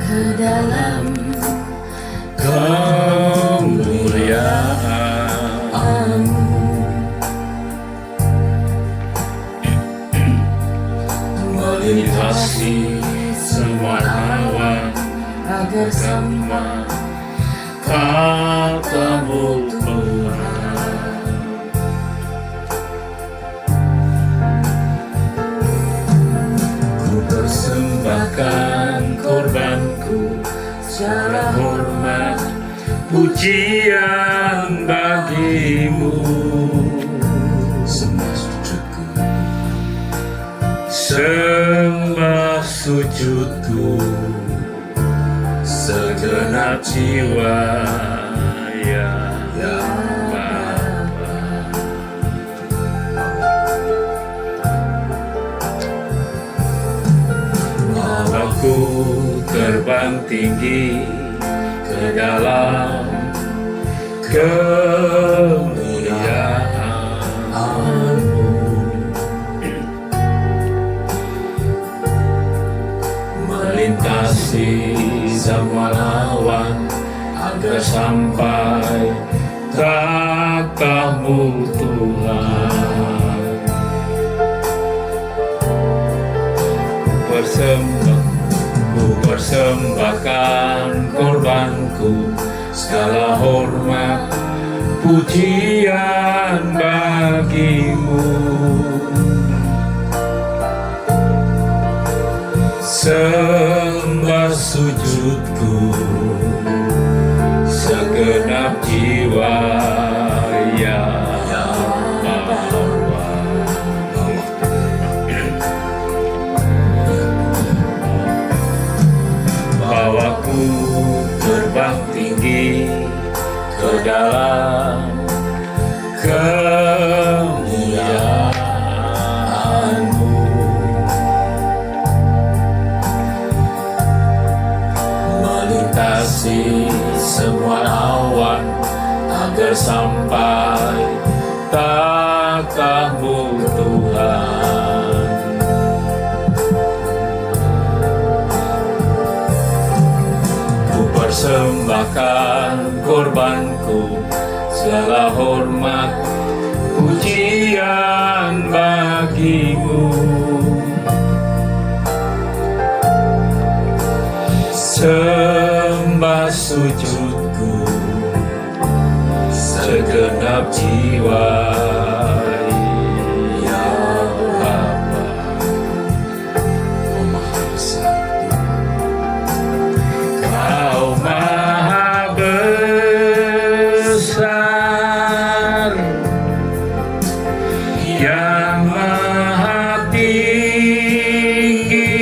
ke dalam kemuliaan. Melintasi semua awan agar sama katamu Tuhan. Ku persembahkan korbanku, segala hormat pujian bagimu. Sembah sujudku, segenap jiwa ya Bapa. Bawaku terbang tinggi ke dalam kemuliaan-Mu, melintasi semua lawan agar sampai takhta-Mu Tuhan. Ku persembahkan korbanku, segala hormat pujian bagimu. Sembah sujudku, segenap jiwa ya Bapa. Bawaku terbang tinggi ke dalam kemuliaan-Mu, melintasi semua awan agar sampai takhta-Mu Tuhan. Ku persembahkan korbanku, segala hormat pujian bagimu. Sembah sujudku, segenap jiwa ya Bapa. Kau Maha besar, yang Maha tinggi,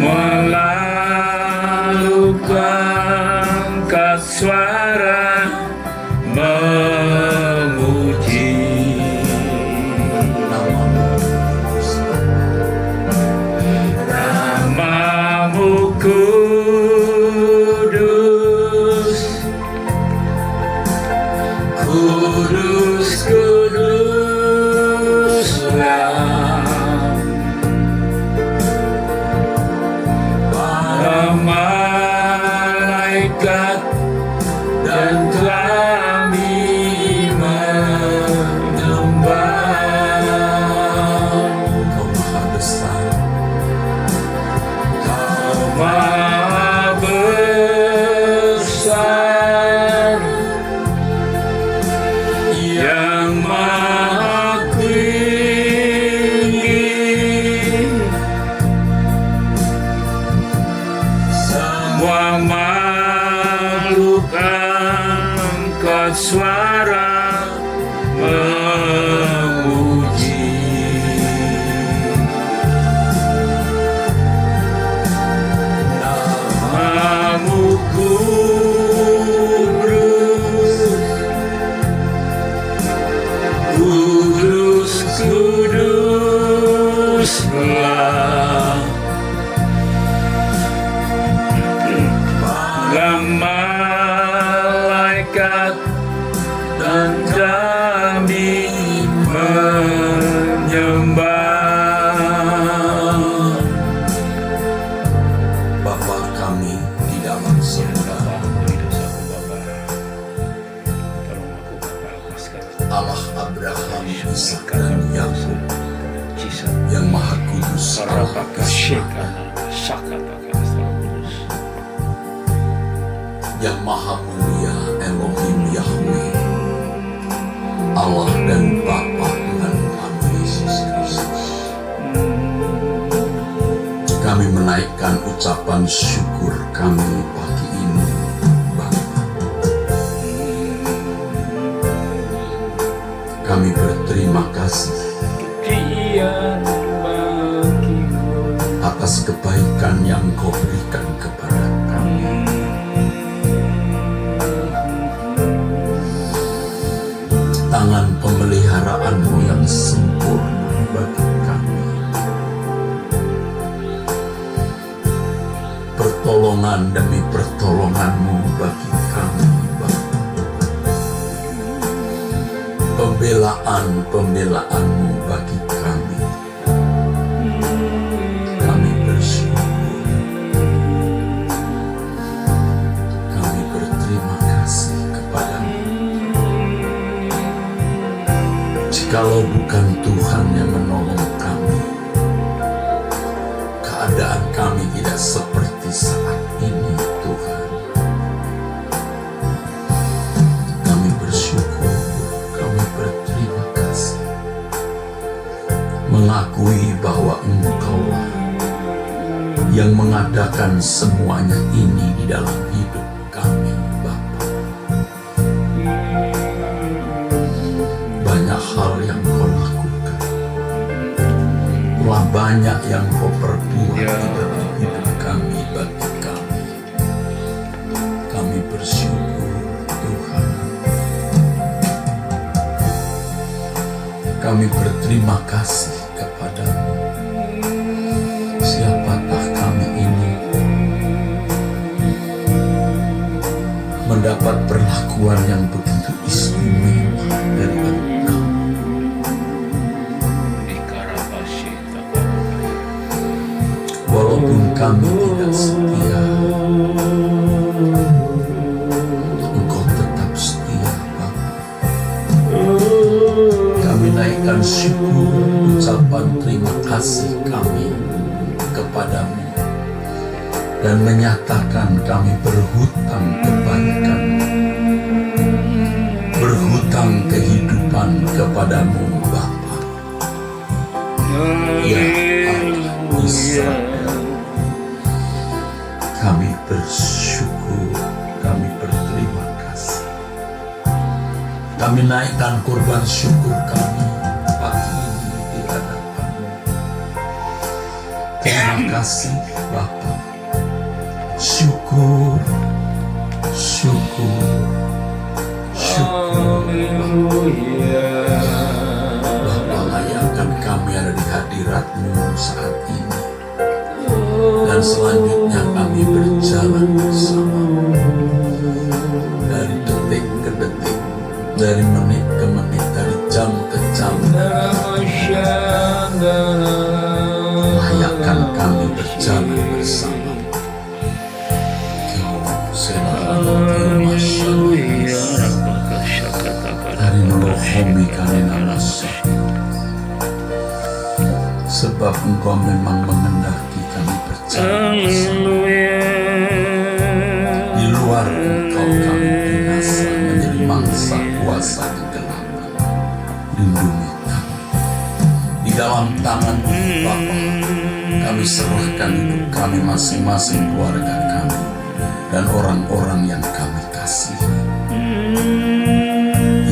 melalui angkat suara memuji nama-Mu kudus, kudus, kuduslah. Para malaikat dan kami menyembah. Kau Maha besar, Kau Maha besar, yang Maha tinggi, semua makhluk angkat suara memuji. Nama-Mu kudus, kudus, kuduslah. Para malaikat dan kami menyembah. Kudus, Allah Rabakashekana Shakatakasa Kudus. yang maha mulia, Elohim Yahweh, Allah dan Bapa Tuhan kami Yesus Kristus. Kami menaikkan ucapan syukur kami pagi ini, Bapa. Kami berterima kasih Kian bagimu atas kebaikan yang Kau berikan kepada kami. Tangan pemeliharaanmu yang sempurna bagi kami. Pertolongan demi pertolonganmu bagi kami, Bapa. Pembelaan-pembelaanmu bagi kami. Kami bersyukur. Kami berterima kasih kepadamu. Jikalau bukan Tuhan yang menolong kami, keadaan kami tidak seperti saat ini, Tuhan. Kami bersyukur, kami berterima kasih, mengakui bahwa Engkaulah yang mengadakan semuanya ini di dalam hidup kami, Bapa. Banyak hal yang Kau lakukan, telah banyak yang Kau perbuat di dalam hidup kami, bagi kami. Kami bersyukur, Tuhan. Kami berterima kasih kepadamu. Siapakah kami ini mendapat perlakuan yang begitu istimewa dari Engkau. Walaupun kami tidak setia, Engkau tetap setia, Bapa. Kami naikkan syukur, ucapan terima kasih kami kepadamu, dan menyatakan kami berhutang kebaikan, berhutang kehidupan kepadamu, Bapa. Ya Allah Israel, kami bersyukur, kami berterima kasih. Kami naikkan kurban syukur kami pagi ini di hadapan-Mu. Terima kasih, Bapa. Syukur, syukur, syukur. Bapa, layakkan kami ada di hadirat-Mu saat ini. Dan selanjutnya kami berjalan bersama-Mu. Dari detik ke detik, dari menit ke menit, dari jam ke jam. Layakkan kami berjalan bersama-Mu. Dari rohomi kami namasa, sebab Engkau memang mengendaki kami berjalan bersama. Di luar Engkau kami binasa, menjadi mangsa kuasa kegelapan. Lindungi kami. Di dalam tangan-Mu, Bapa, kami serahkan hidup kami masing-masing, keluarga kami, dan orang-orang yang kami kasihi.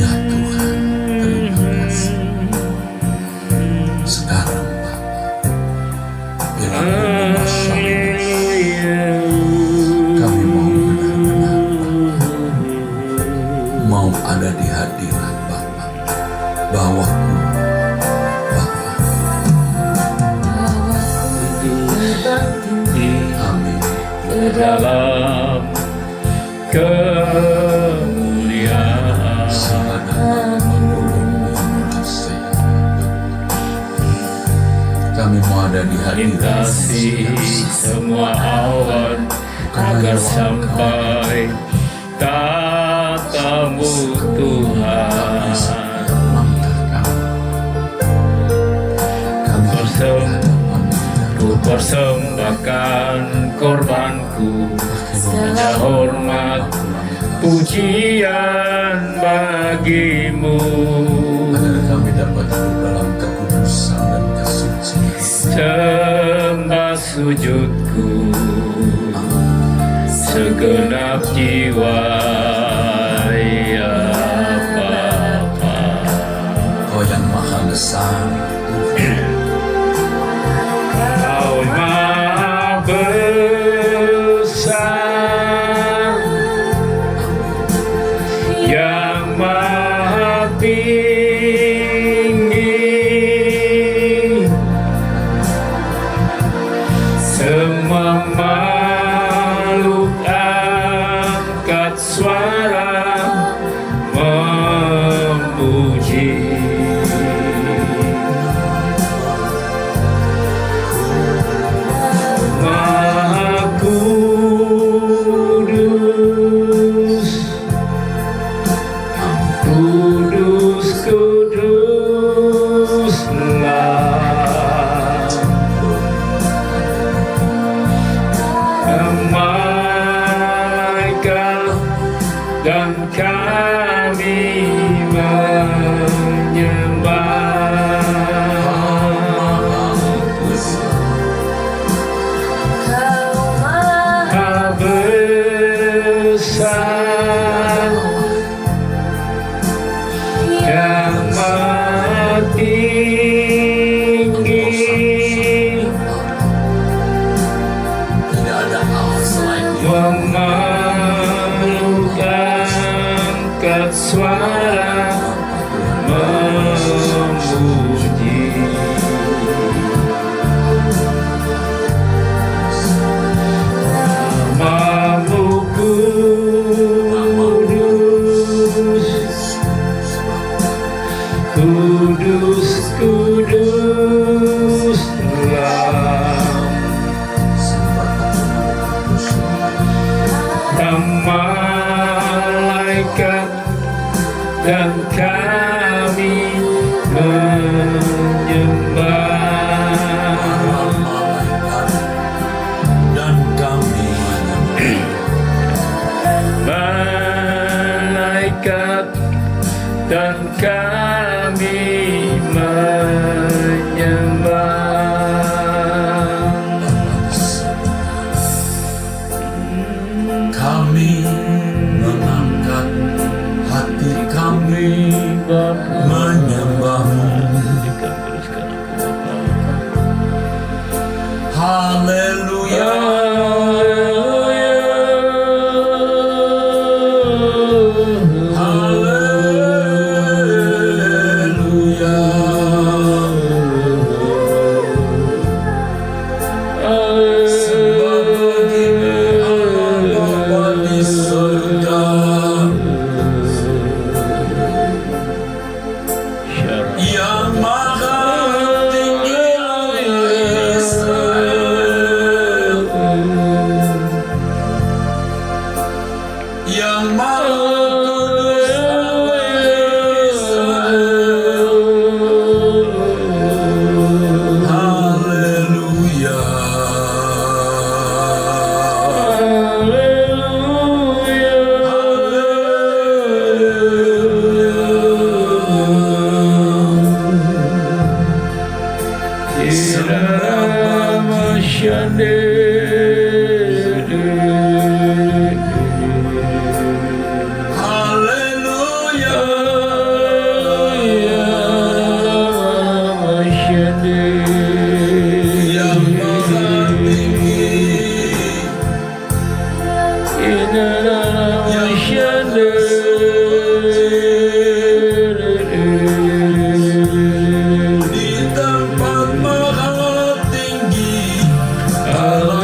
Ya Tuhan, terima kasih. Sekarang, Bapa, bila kami mau benar-benar, Bapa, mau ada di hadirat Bapa, bawaku, Bapa. Amin. Dalam kemuliaan kami mau ada di hadirat lintasi semua awan agar sampai kata-Mu Tuhan. Kami bersyukur persembahkan korbanku, segala hormat pujian bagimu. Agar kami dapat hidup dalam kekudusan dan kesucian. Sembah sujudku segenap jiwa, ya Bapa. Kau yang maha besar, Kau maha besar, yang maha tinggi, semua makhluk angkat suara memuji. Maha kudus, kudus, kuduslah. Malaikat dan kami menyembah. Maha besar, yang maha tinggi, tidak ada Allah selain Dia. memakhluk angkat suara memuji. Namamu kudus, kudus, kuduslah. Malaikat dan kami menyembah. Dan kami Malaikat dan kami menyembah. Kami mengangkat hati kami menyembah-Mu. Haleluya. Haleluya. Sembah bagimu Allah Bapa di surga, yang maha tinggi Allah Israel, yang maha kudus Allah Israel. Haleluya. Haleluya. Yang maha tinggi, di tempat maha tinggi, Allah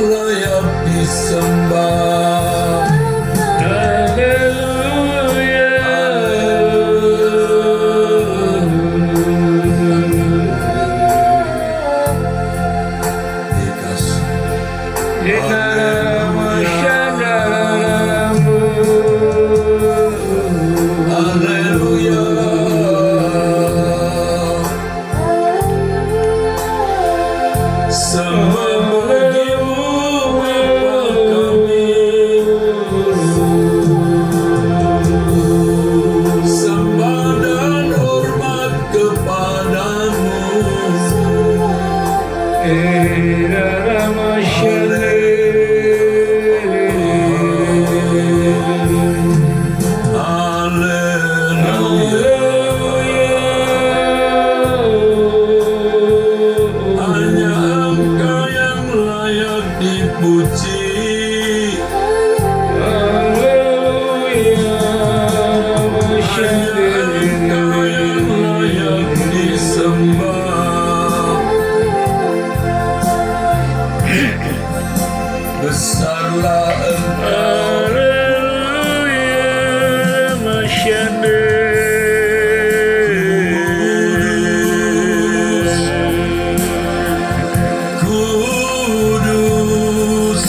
layak disembah. Haleluya. Haleluya. Semua bagimu Bapa kami, sembah dan hormat kepadamu. Hanya Engkau yang layak dipuji. Hanya Engkau yang layak disembah. Besarlah Engkau, kudus.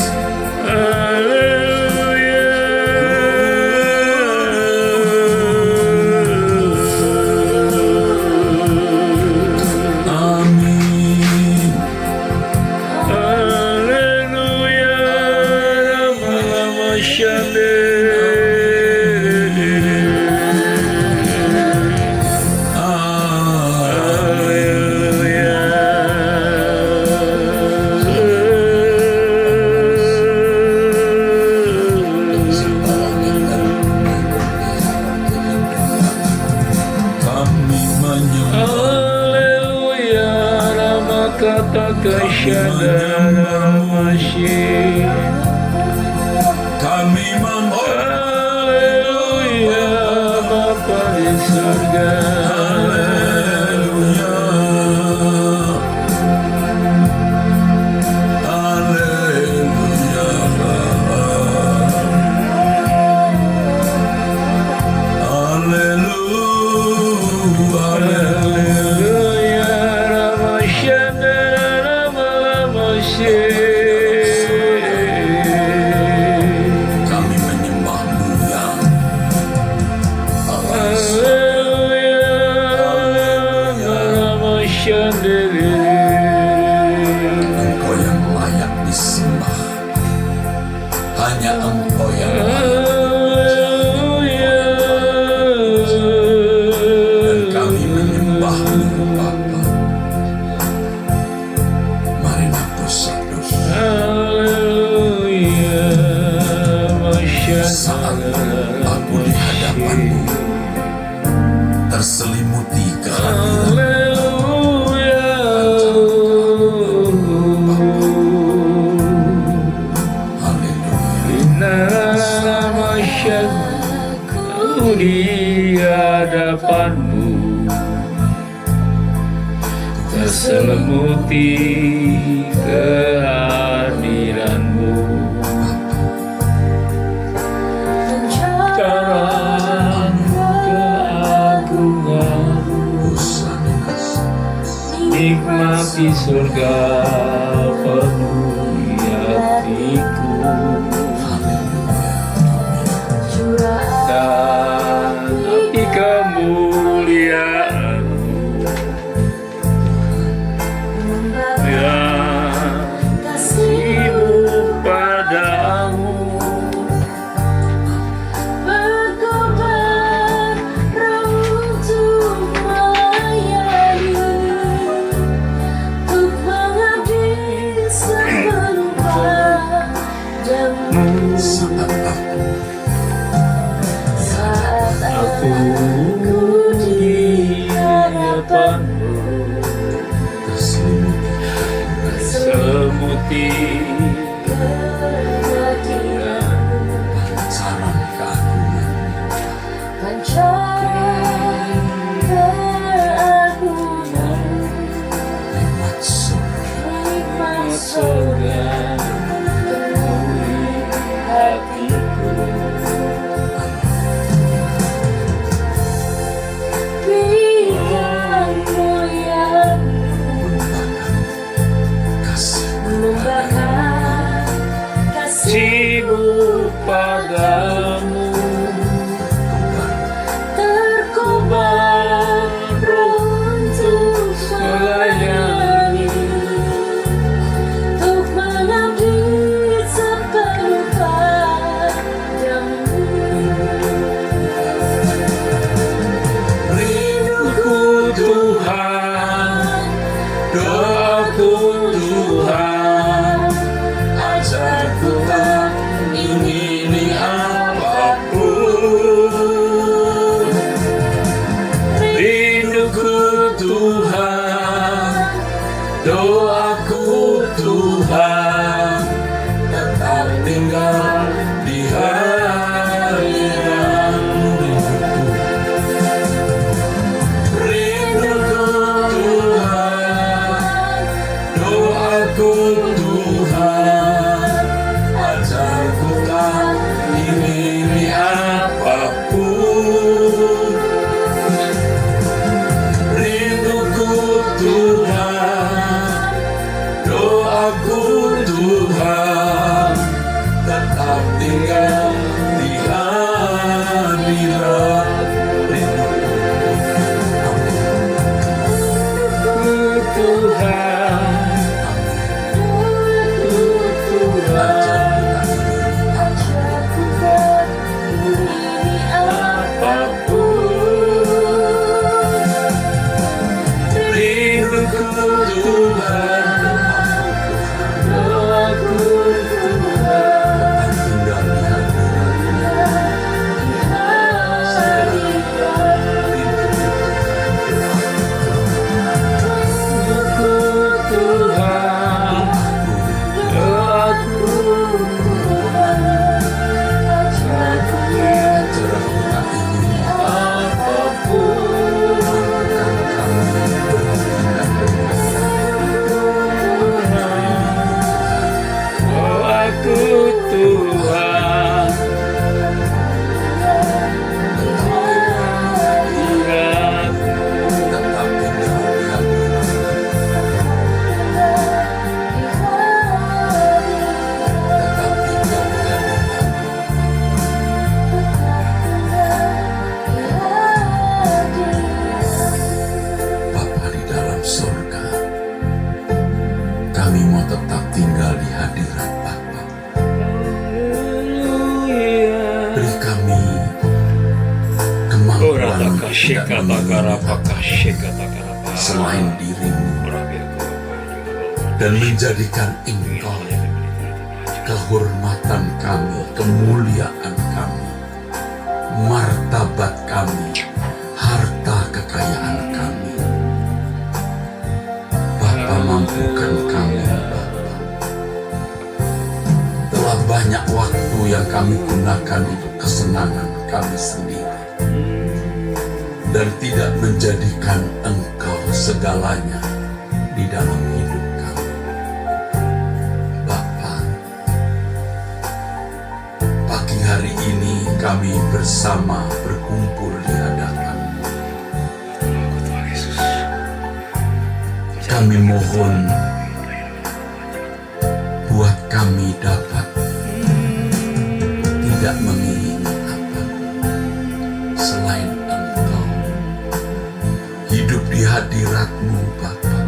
Amin. Kami menyembah, Kata kesyadaran kami menghormat. Haleluya, Bapa di surga. Haleluya. Haleluya. Haleluya, Ramasyana, Ramasyana. Kami menyembah-Mu yang Allah. Engkau yang layak disembah. Hanya Engkau yang layak. Dan kami menyembah-Mu Bapa. Mari dosa-dosa. Saat aku di hadapan-Mu terselimuti kehadiran. Haleluya. Di hadapan-Mu terselimuti kehadiran-Mu, terang keagungan, nikmati surga penuhi hatiku. Dan api kemuliaan-Mu yang kasih-Mu padamu berkobar untuk melayani, untuk mengabdi sepenuh padamu. Saat aku di hadapan-Mu terselimuti kehadiran. pancaran keagungan, Pancaran keagungan, nikmat surga. nikmat surga. kasih-Mu padamu. terkobar untuk melayani, untuk mengabdi sepenuh padamu. Rinduku Tuhan, doaku Tuhan, ajarku tak ingini apapun. Rinduku Tuhan, doaku Tuhan, tetap tinggal di hadirat-Mu. Rinduku Tuhan, doaku Tuhan, ajarku tak ingini apapun. Rinduku Tuhan, doaku Tuhan, tetap tinggal di hadirat. Tuhan, Ajarku tak ingini apapun. Rinduku Tuhan, Doaku Tuhan, tinggal di Rinduku Tuhan, doaku ajarku hadirat-Mu tak ingin apapun. Doaku Tuhan, ingat tetap tinggal di hadirat. Tetap tinggal di hadirat. Bapa di dalam surga, kami mau tetap tinggal di hadirat Bapa. Beri kami kemampuan untuk tidak mengingat selain diri-Mu dan menjadikan Engkau kehormatan kami, kemuliaan kami, martabat kami, harta kekayaan kami. Bapa, mampukan kami Bapa. Telah banyak waktu yang kami gunakan untuk kesenangan kami sendiri dan tidak menjadikan Engkau segalanya di dalam hidup kami. Bapa, pagi hari ini kami bersama berkumpul di hadapan-Mu. Kami mohon buat kami dapat tidak menginginkan apapun selain Engkau. Hidup di hadirat-Mu Bapa,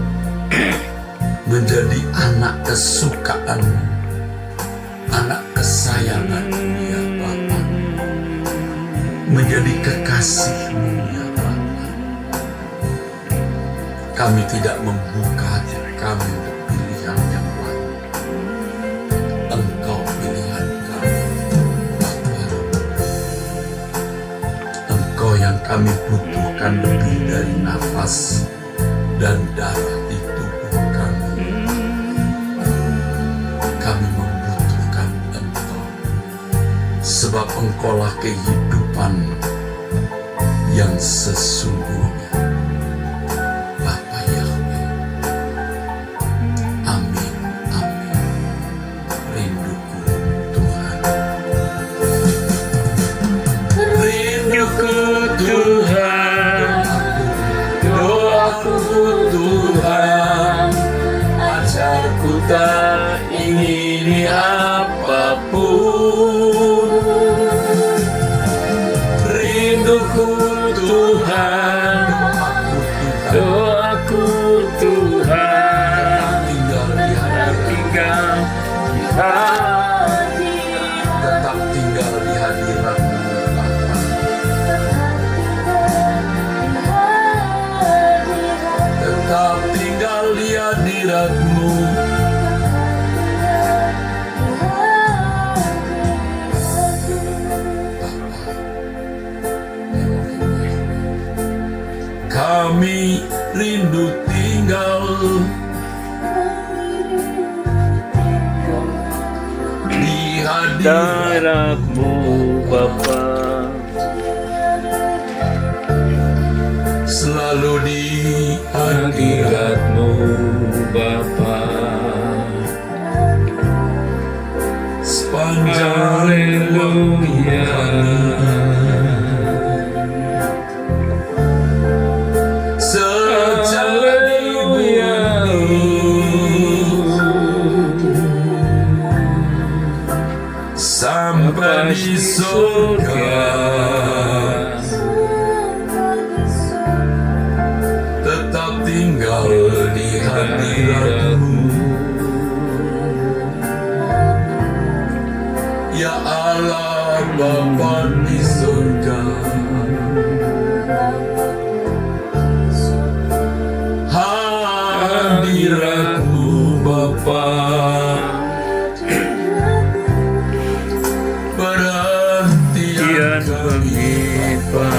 menjadi anak kesukaan-Mu, anak kesayangan-Mu ya Bapa, menjadi kekasih-Mu ya Bapa. Kami tidak membuka hati kami untuk pilihan yang lain. Engkau pilihan kami Bapa. Engkau yang kami butuhkan lebih dari nafas dan darah di tubuh kami. Kami membutuhkan Engkau, sebab Engkaulah kehidupan yang sesungguhnya. Bapa Yahweh, amin, amin. Rinduku Tuhan, Rinduku Tuhan, doaku Tuhan, ajarku tak ingini apapun. Rinduku Tuhan, doaku Tuhan, tinggal di hadirat, tinggal di tetap tinggal di hadirat-Mu Bapa. Tetap tinggal di hadirat-Mu. Kami rindu tinggal di hadirat, hadirat-Mu Bapa, selalu di hadirat. hadirat-Mu Bapa. Sepanjang Haleluya. sejak di bumi sampai di surga, tetap tinggal di hadirat-Mu. Ya Allah Bapa di surga, hadirat-Mu Bapa, perhatian kami Bapa,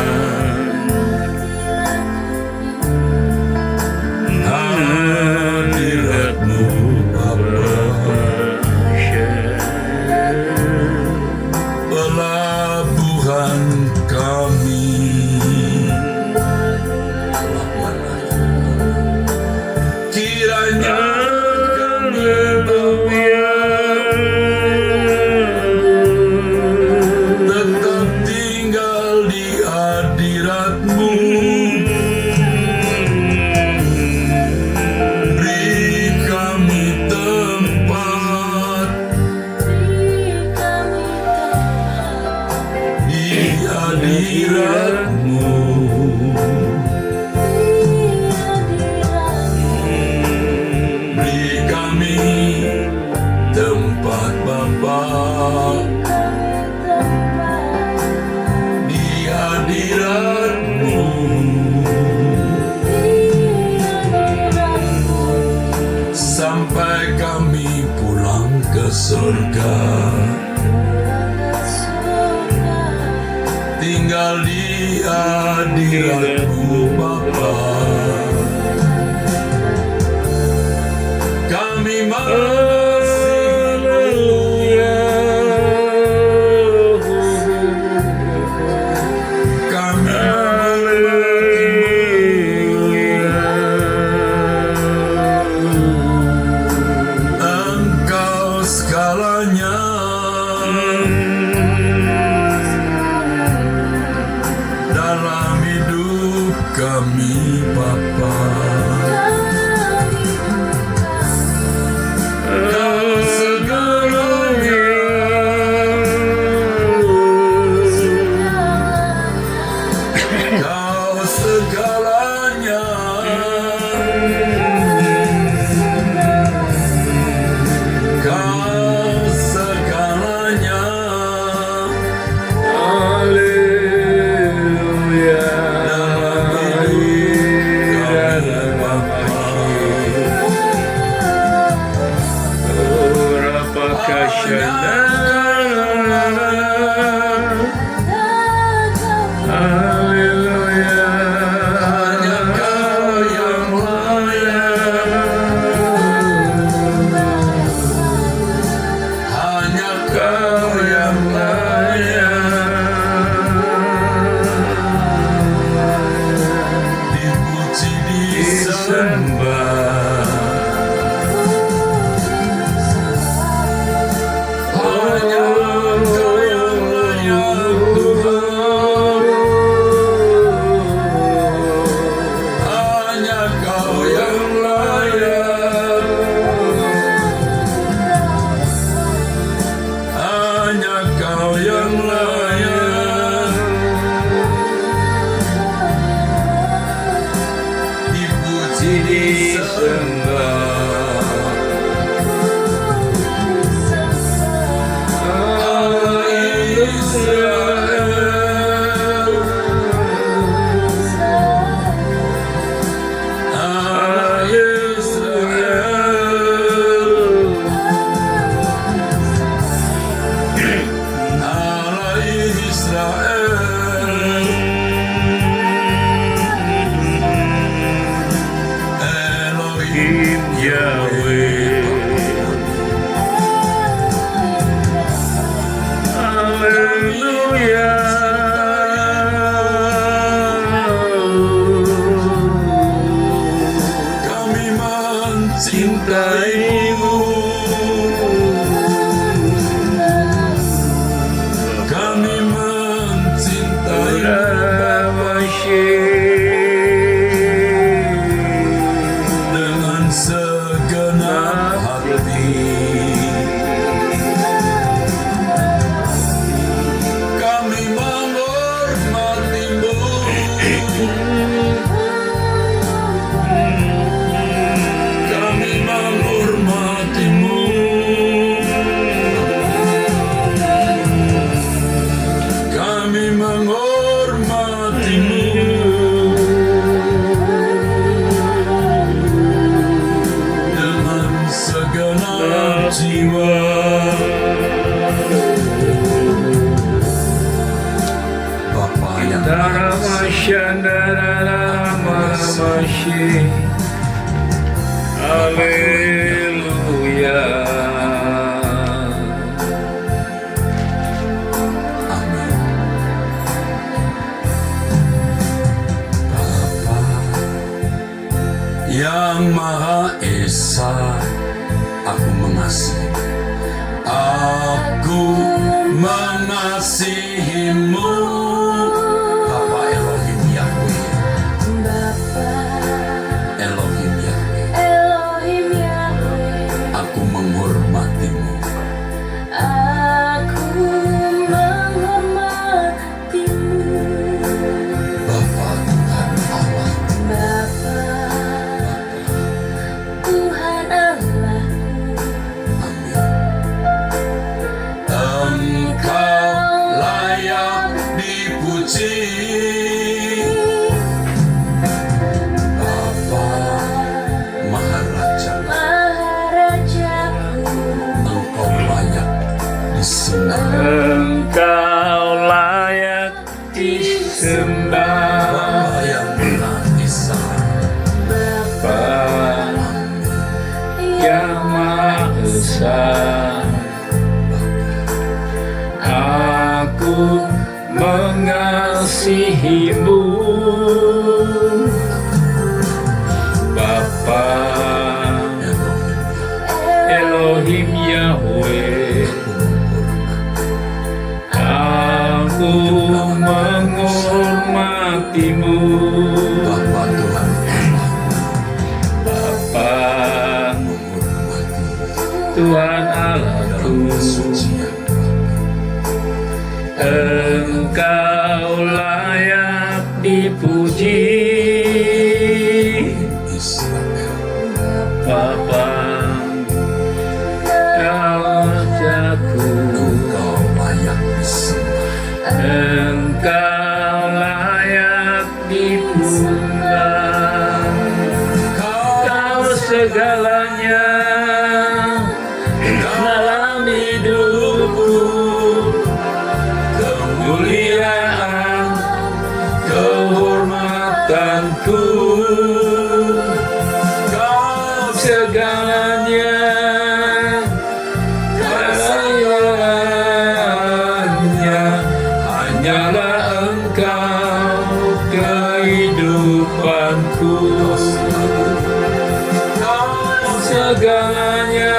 hadirat-Mu Bapa, pelabuhan kami. Kiranya tetap tinggal di hadirat-Mu. Beri kami tempat di hadirat-Mu. Beri kami tempat Bapa di hadirat-Mu. Sampai kami pulang ke surga, tinggal di hadirat-Mu Bapa. Kami Engkau segalanya, dalam hidup kami Bapa. Kau segalanya, Kau segalanya, Kau segalanya, Haleluya. dalam hidup kami Bapa. Rapakasyana. Haleluya. Hanya Kau yang layak, hanya Kau yang layak, dipuji disembah. Hanya Engkau Haleluya. Amin. Bapa yang Maha Esa, aku mengasihi. Aku mengasihimu, Bapa Elohim Yahweh, Bapa Elohim Yahweh. Elohim Yahweh, Aku menghormatimu, aku menghormatimu. Bapa Tuhan Allah. Bapa Tuhan Allahku, Amin. Engkau layak dipuji, Bapa Maharaja. Maharajaku, Engkau layak disembah, Engkau layak disembah. Bapa yang Maha Esa. Bapa Amin. yang Maha Esa, aku mengasihimu. Bapa Elohim Yahweh, aku menghormatimu. Bapa Tuhan Allah, Bapa menghormati Tuhan dalam Allahku, kesucian. Engkau layak dipuji. Israel, Bapa Rajaku, Engkau layak disembah, Engkau layak disembah. Kau segalanya dalam hidupku, kemuliaan, kehormatanku. Kau segalanya, kerayaannya hanyalah Engkau kehidupanku. Kau segalanya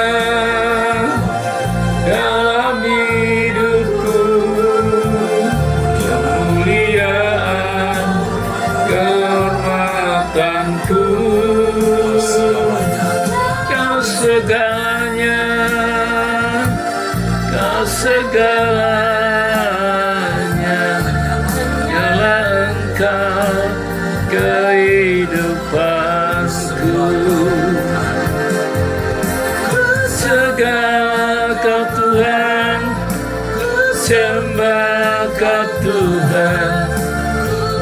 dalam hidupku, kemuliaan, kehormatanku. Kau segalanya, kau segalanya, hanyalah Engkau kehidupanku. Segala Kau Tuhan, sembah Kau Tuhan,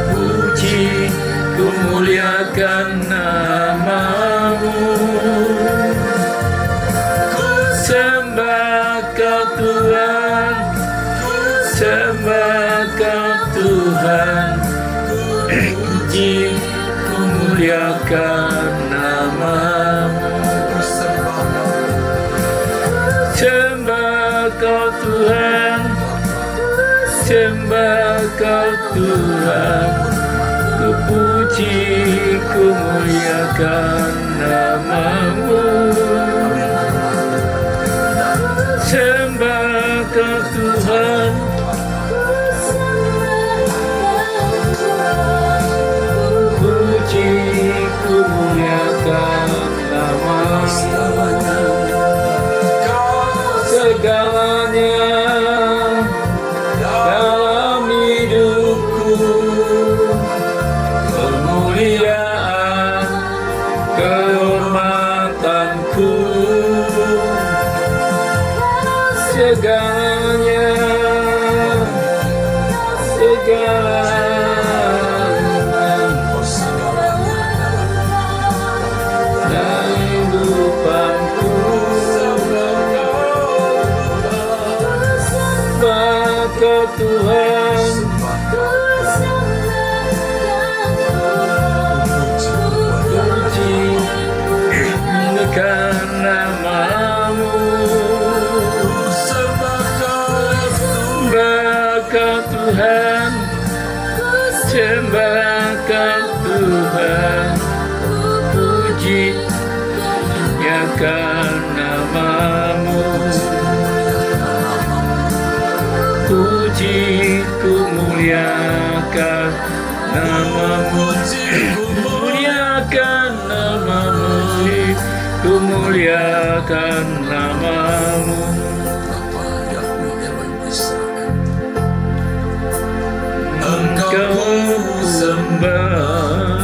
puji ku muliakan nama-Mu. Sembah Kau Tuhan, sembah Kau Tuhan, puji ku muliakan nama-Mu. Sembah Kau Tuhan, sembah Kau Tuhan, ku puji ku muliakan nama-Mu. Sembah Kau Tuhan, puji ku muliakan nama-Mu. Segalanya dalam hidupku, kemuliaan, kehormatanku. Segalanya, dalam hidupanku. Kau Tuhan, puji muliakan namamu, sembah kau Tuhan, sembah kau Tuhan, puji muliakan namamu, puji ku muliakan namamu, muliakan namamu, ku muliakan namamu. Bapa Yahweh Elohim Israel, Engkau sembah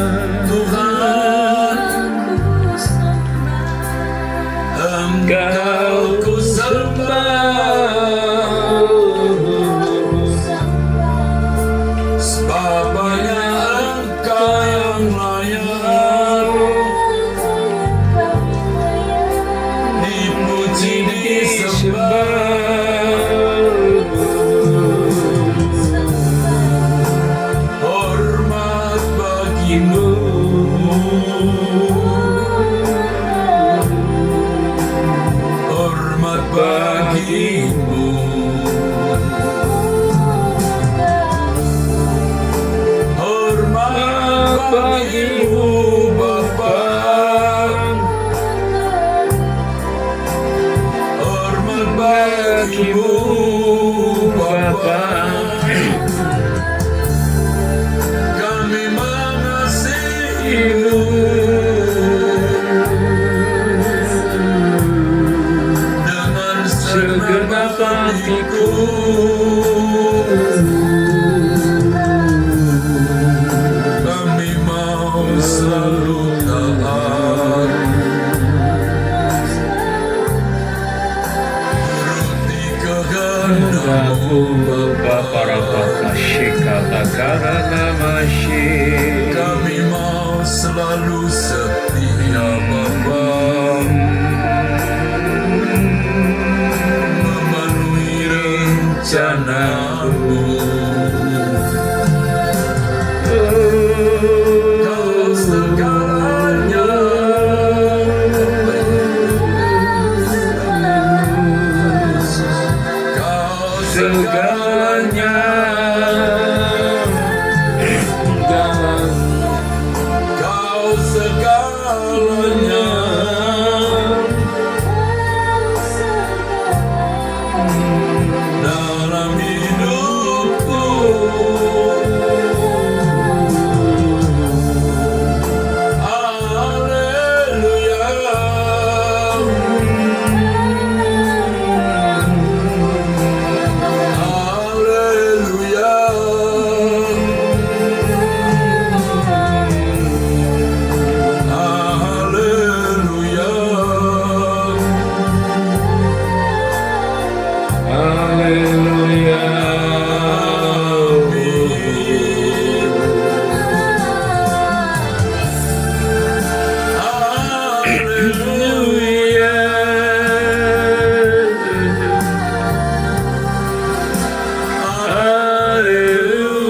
Tuhan, Engkau ku sembah, sebabnya Engkau yang layak dipuji disembah. Hormat bagimu, hormat bagimu, hormat bagimu Bapa, hormat bagimu Bapa. Kami mengasihimu dengan segenap hatiku. Kami mau selalu taat, menuruti kehendakmu Bapa. Kami mau selalu setia Bapa, memenuhi rencana-Mu. Kau segalanya, Kau segalanya, Kau segalanya. Dalam hidupku, haleluya, haleluya, haleluya, Haleluya. haleluya, Haleluya.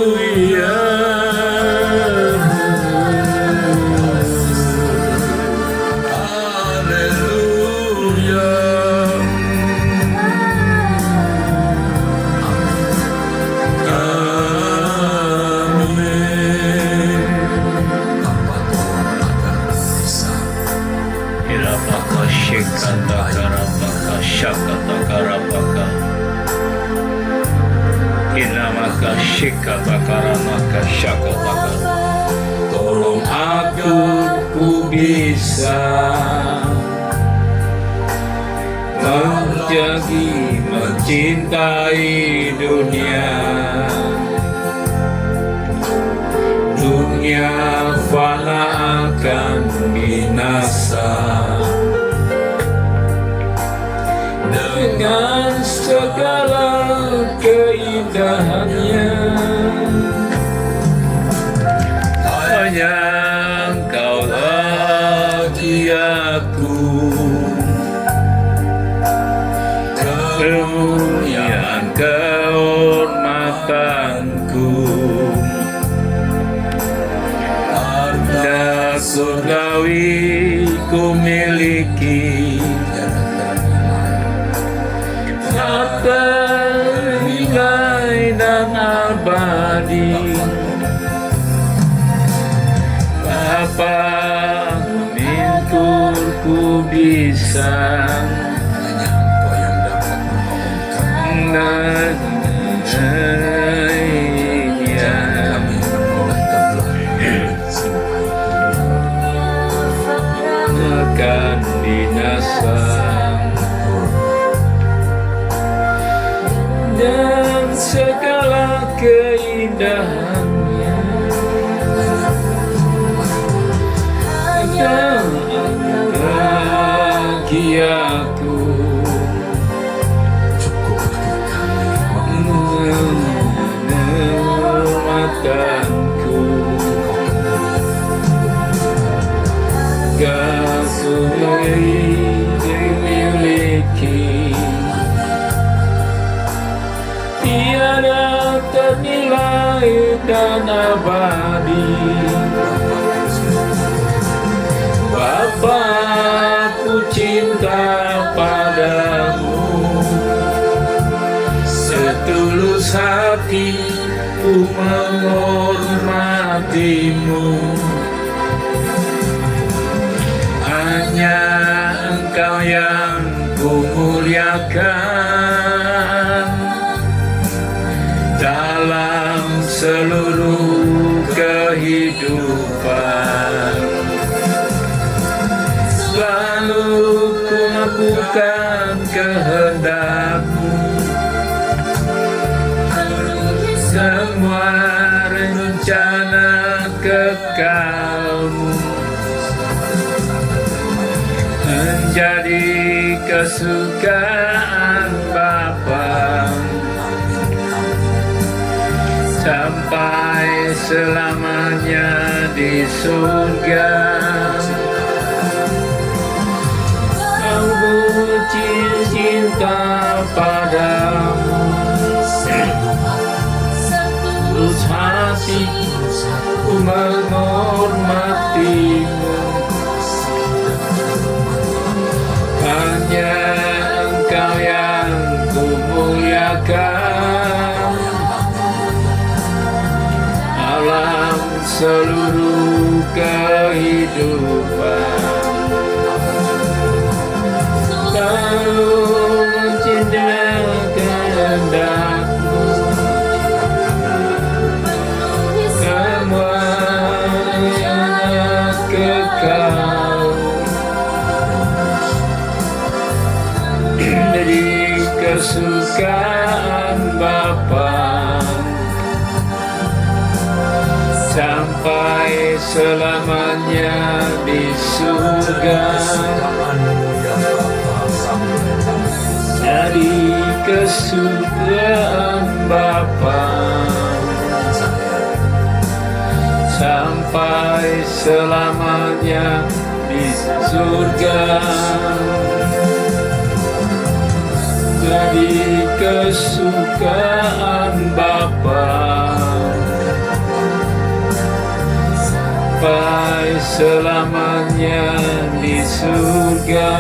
Tolong aku ku bisa mencintai dunia. Dunia fana akan binasa, dengan segala keindahannya. Hanya Engkau lagi aku, kemuliaan kehormatanku. Harta surgawi ku miliki, ternilai dan abadi. Bapa, minturku bisa Hanya Engkau yang dapat menolong kami. Jangan kami menoleh ke belakang. akan binasa, dan segala keindahannya dan bagi aku. Cukup bagi kami Menyelamatkanku, kasih dimiliki, tiada ternilai dan abadi. Bapa, ku cinta padamu, setulus hati ku menghormatimu. Hanya Engkau yang ku muliakan dalam seluruh kehidupan. Selalu ku lakukan kehendak-Mu, semua rencana kekal-Mu menjadi kesukaan Bapa sampai selamanya di surga. Aku cinta padamu, tulus hati ku menghormatimu. Hanya Engkau yang ku muliakan dalam seluruh kehidupan. Selalu mencintai kehendak-Mu, semua yang kekal dari kesukaan Bapa sampai selamanya di surga. Dari kesukaan Bapa sampai selamanya di surga. Dari kesukaan Bapa sampai selamanya di surga.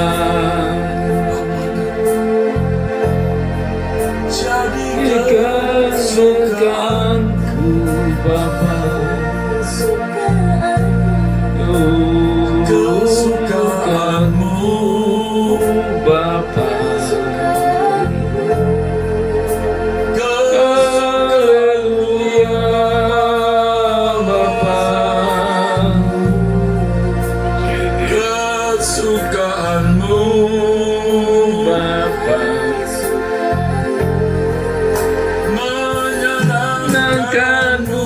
Kesukaanku Bapa, kesukaanmu Bapa, haleluya Bapa, kesukaanmu Bapa menyenangkanmu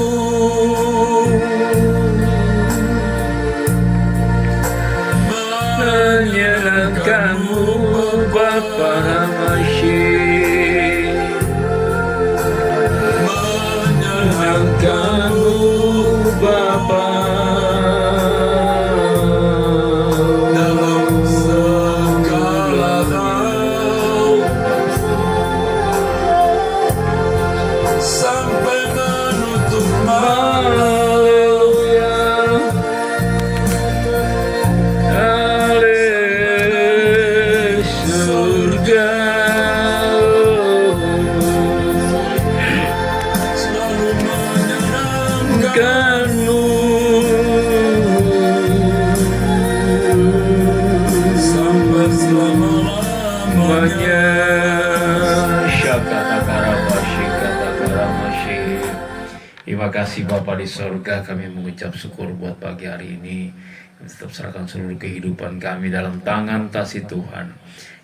Terima kasih Bapa di sorga, kami mengucap syukur buat pagi hari ini. Kami tetap serahkan seluruh kehidupan kami dalam tangan kasih Tuhan.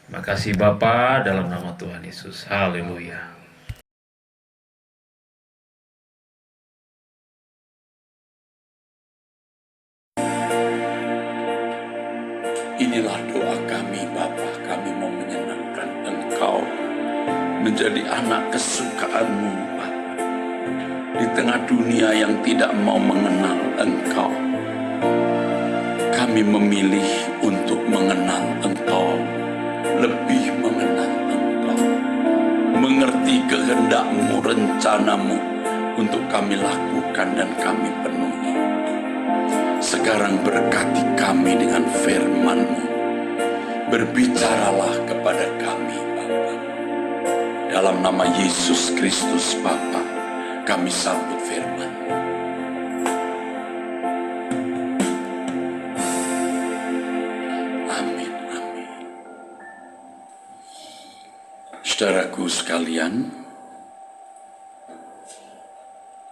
Terima kasih Bapa, dalam nama Tuhan Yesus. Haleluya. Inilah doa kami Bapa, kami mau menyenangkan Engkau, menjadi anak kesukaan-Mu Bapa. Di tengah dunia yang tidak mau mengenal Engkau, kami memilih untuk mengenal Engkau, lebih mengenal Engkau, mengerti kehendak-Mu, rencana-Mu untuk kami lakukan dan kami penuhi. Sekarang berkati kami dengan firman-Mu, berbicaralah kepada kami Bapa. Dalam nama Yesus Kristus Bapa, kami sambut firman. Amin, amin. Saudaraku sekalian,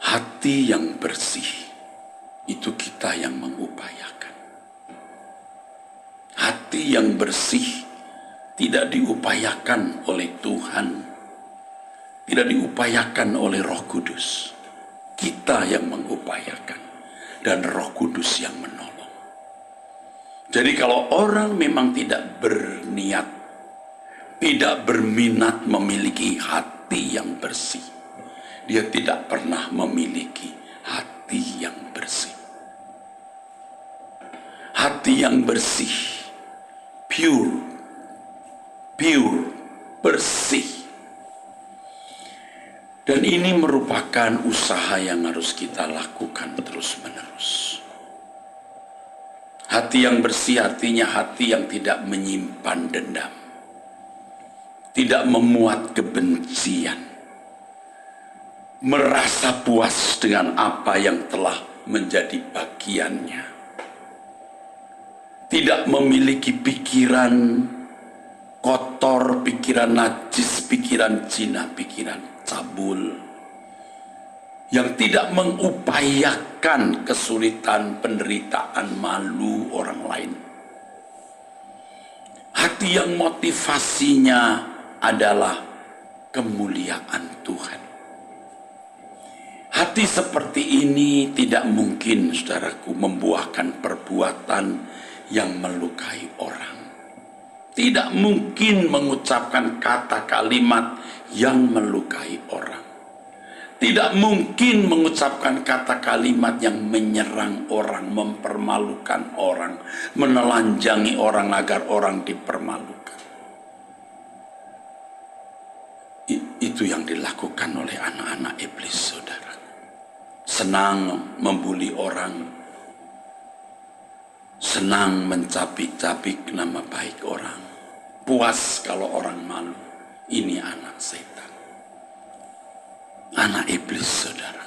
hati yang bersih itu kita yang mengupayakan. Hati yang bersih tidak diupayakan oleh Tuhan, tidak diupayakan oleh Roh Kudus. Kita yang mengupayakan dan Roh Kudus yang menolong. Jadi kalau orang memang tidak berniat, tidak berminat memiliki hati yang bersih, dia tidak pernah memiliki hati yang bersih. Hati yang bersih, pure, bersih. Dan ini merupakan usaha yang harus kita lakukan terus-menerus. Hati yang bersih artinya hati yang tidak menyimpan dendam, tidak memuat kebencian, merasa puas dengan apa yang telah menjadi bagiannya, tidak memiliki pikiran kotor, pikiran najis, pikiran zina, pikiran cabul, yang tidak mengupayakan kesulitan, penderitaan, malu orang lain. Hati yang motivasinya adalah kemuliaan Tuhan. Hati seperti ini tidak mungkin, saudaraku, membuahkan perbuatan yang melukai orang. Tidak mungkin mengucapkan kata kalimat yang melukai orang. Tidak mungkin mengucapkan kata kalimat yang menyerang orang, mempermalukan orang, menelanjangi orang agar orang dipermalukan. Itu yang dilakukan oleh anak-anak iblis, saudara. Senang membuli orang, senang mencapik-capik nama baik orang, puas kalau orang malu. Ini anak setan, anak iblis, saudara,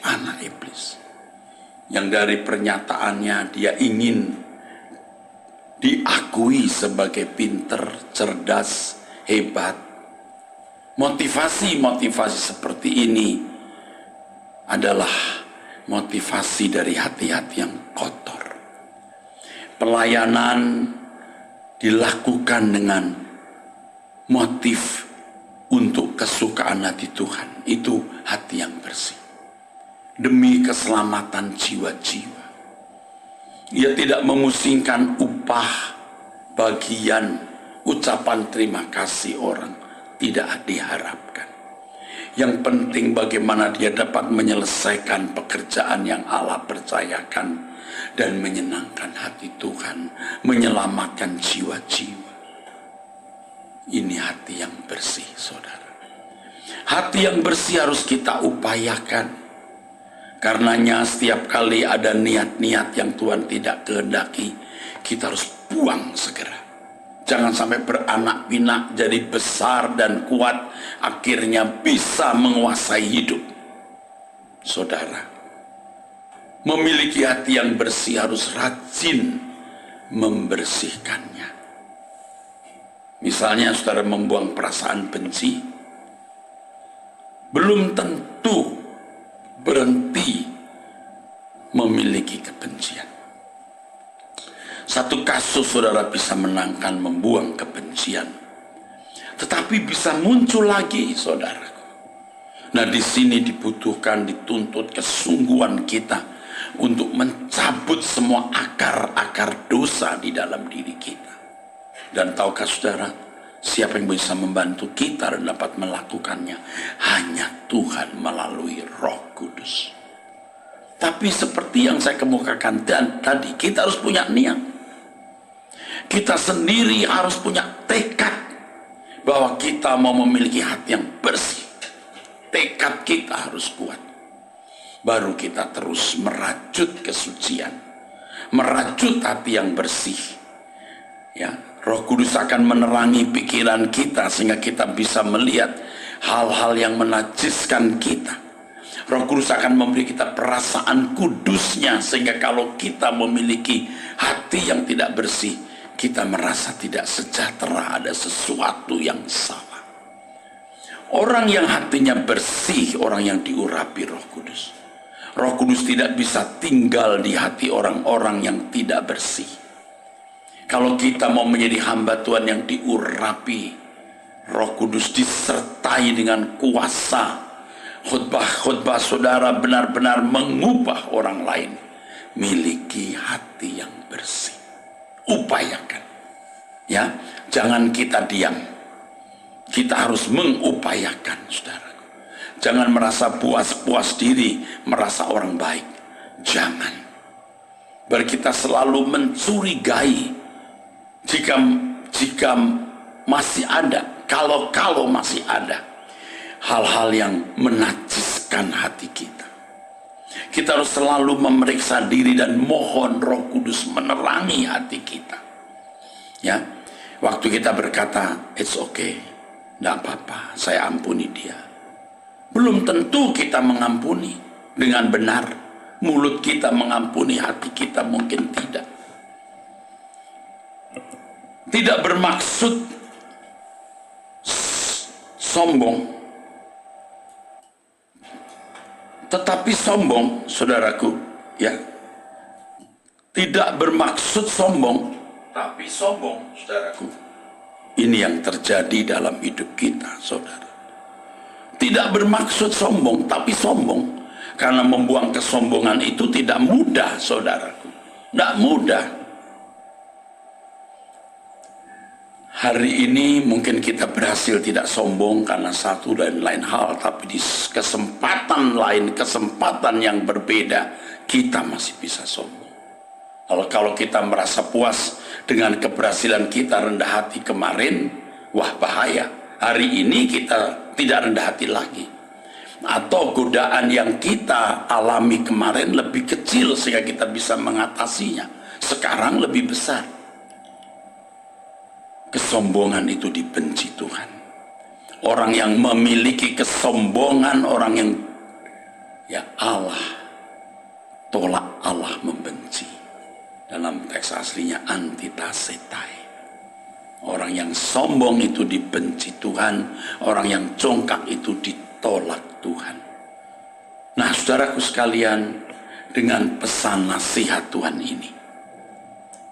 anak iblis. Yang dari pernyataannya dia ingin diakui sebagai pinter, cerdas, hebat. Motivasi-motivasi seperti ini adalah motivasi dari hati-hati yang kotor. Pelayanan dilakukan dengan motif untuk kesukaan hati Tuhan. Itu hati yang bersih, demi keselamatan jiwa-jiwa. Ia tidak memusingkan upah, bagian, ucapan terima kasih orang, tidak diharapkan. Yang penting bagaimana dia dapat menyelesaikan pekerjaan yang Allah percayakan dan menyenangkan hati Tuhan, menyelamatkan jiwa-jiwa. Ini hati yang bersih, saudara. Hati yang bersih harus kita upayakan. Karenanya setiap kali ada niat-niat yang Tuhan tidak kehendaki, kita harus buang segera. Jangan sampai beranak pinak jadi besar dan kuat, akhirnya bisa menguasai hidup. Saudara, memiliki hati yang bersih harus rajin membersihkannya. Misalnya saudara membuang perasaan benci, belum tentu berhenti memiliki kebencian. Satu kasus saudara bisa menangkan membuang kebencian, tetapi bisa muncul lagi, saudaraku. Nah, di sini dibutuhkan, dituntut kesungguhan kita untuk mencabut semua akar-akar dosa di dalam diri kita. Dan tahukah saudara, siapa yang bisa membantu kita dan dapat melakukannya? Hanya Tuhan melalui Roh Kudus. Tapi seperti yang saya kemukakan tadi, kita harus punya niat. Kita sendiri harus punya tekad bahwa kita mau memiliki hati yang bersih. Tekad kita harus kuat. Baru kita terus merajut kesucian, merajut hati yang bersih. Ya, Roh Kudus akan menerangi pikiran kita sehingga kita bisa melihat hal-hal yang menajiskan kita. Roh Kudus akan memberi kita perasaan kudusnya sehingga kalau kita memiliki hati yang tidak bersih, kita merasa tidak sejahtera, ada sesuatu yang salah. Orang yang hatinya bersih, orang yang diurapi Roh Kudus. Roh Kudus tidak bisa tinggal di hati orang-orang yang tidak bersih. Kalau kita mau menjadi hamba Tuhan yang diurapi, Roh Kudus disertai dengan kuasa. Khotbah-khotbah saudara benar-benar mengubah orang lain. Miliki hati yang bersih. Upayakan. Ya, jangan kita diam. Kita harus mengupayakan, saudara. Jangan merasa puas diri, merasa orang baik. Jangan. Biar kita selalu mencurigai jika masih ada, kalau masih ada hal-hal yang menajiskan hati kita. Kita harus selalu memeriksa diri dan mohon Roh Kudus menerangi hati kita. Ya, waktu kita berkata, it's okay, tidak apa-apa, saya ampuni dia. Belum tentu kita mengampuni dengan benar. Mulut kita mengampuni, hati kita mungkin tidak. Tidak bermaksud sombong. Tetapi sombong, saudaraku, ya, tidak bermaksud sombong, tapi sombong, saudaraku. Ini yang terjadi dalam hidup kita, saudara. Tidak bermaksud sombong, tapi sombong. Karena membuang kesombongan itu tidak mudah, saudaraku. Tidak mudah. Hari ini mungkin kita berhasil tidak sombong karena satu dan lain hal, tapi di kesempatan lain, kesempatan yang berbeda, kita masih bisa sombong. Kalau kita merasa puas dengan keberhasilan kita rendah hati kemarin, wah bahaya. Hari ini kita tidak rendah hati lagi. Atau godaan yang kita alami kemarin lebih kecil sehingga kita bisa mengatasinya. Sekarang lebih besar. Kesombongan itu dibenci Tuhan. Orang yang memiliki kesombongan, orang yang Allah tolak, Allah membenci. Dalam teks aslinya antitasetai. Orang yang sombong itu dibenci Tuhan, orang yang congkak itu ditolak Tuhan. Nah, saudaraku sekalian, dengan pesan nasihat Tuhan ini,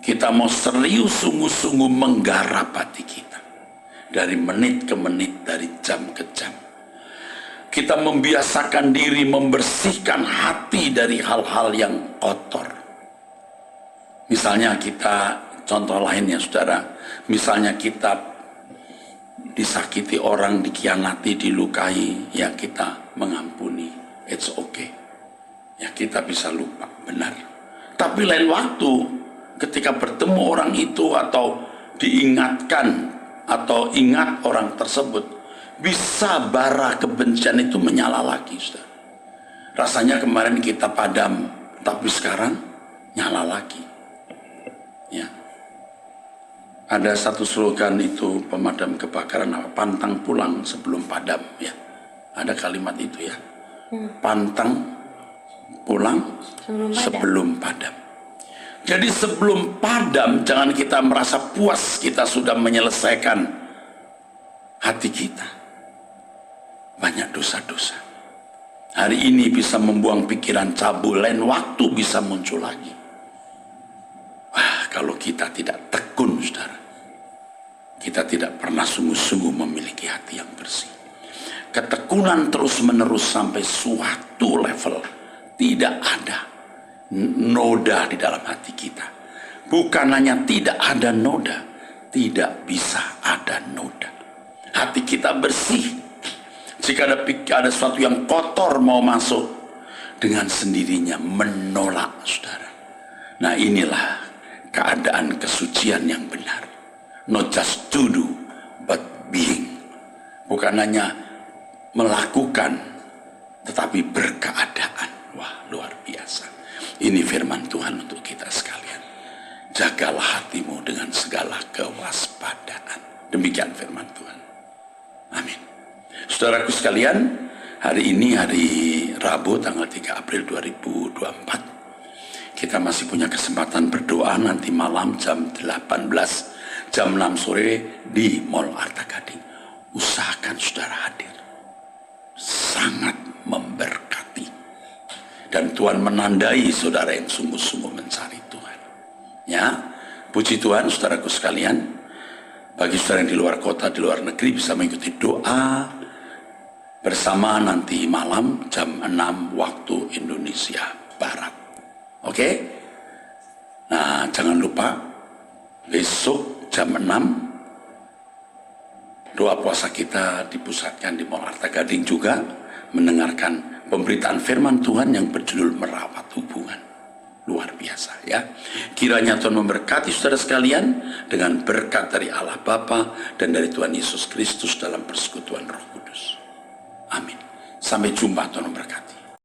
kita mau serius sungguh-sungguh menggarap hati kita. Dari menit ke menit, dari jam ke jam. Kita membiasakan diri membersihkan hati dari hal-hal yang kotor. Misalnya kita, contoh lainnya saudara, misalnya kita disakiti orang, dikhianati, dilukai, ya kita mengampuni. It's okay. Ya kita bisa lupa, benar. Tapi lain waktu, ketika bertemu orang itu atau diingatkan atau ingat orang tersebut, bisa bara kebencian itu menyala lagi, saudara. Rasanya kemarin kita padam, tapi sekarang nyala lagi. Ya. Ada satu slogan itu pemadam kebakaran, pantang pulang sebelum padam, ya. Ada kalimat itu ya. Pantang pulang sebelum padam. Jadi sebelum padam, jangan kita merasa puas kita sudah menyelesaikan hati kita. banyak dosa-dosa. Hari ini bisa membuang pikiran cabul, lain waktu bisa muncul lagi. Wah, kalau kita tidak tekun, saudara, kita tidak pernah sungguh-sungguh memiliki hati yang bersih. Ketekunan terus-menerus sampai suatu level tidak ada noda di dalam hati kita. Bukan hanya tidak ada noda, tidak bisa ada noda. Hati kita bersih. Jika ada sesuatu yang kotor mau masuk, dengan sendirinya menolak, saudara. Nah, inilah keadaan kesucian yang benar. Not just to do, but being. Bukan hanya melakukan, tetapi berkeadaan. Wah, luar biasa. Ini firman Tuhan untuk kita sekalian. Jagalah hatimu dengan segala kewaspadaan. Demikian firman Tuhan. Amin. Saudaraku sekalian, hari ini hari Rabu tanggal 3 April 2024. Kita masih punya kesempatan berdoa nanti malam jam 18, jam 6 sore di Mall Arta Gading. Usahakan saudara hadir. Sangat memberkati. Dan Tuhan menandai saudara yang sungguh-sungguh mencari Tuhan. Ya, puji Tuhan saudaraku sekalian. Bagi saudara yang di luar kota, di luar negeri bisa mengikuti doa bersama nanti malam jam 6 waktu Indonesia Barat. Oke? Nah, jangan lupa besok jam 6 doa puasa kita dipusatkan di Mall Arta Gading juga, mendengarkan pemberitaan firman Tuhan yang berjudul Merawat Hubungan. Luar biasa ya. Kiranya Tuhan memberkati saudara sekalian dengan berkat dari Allah Bapa dan dari Tuhan Yesus Kristus dalam persekutuan Roh Kudus. Amin. Sampai jumpa, Tuhan memberkati.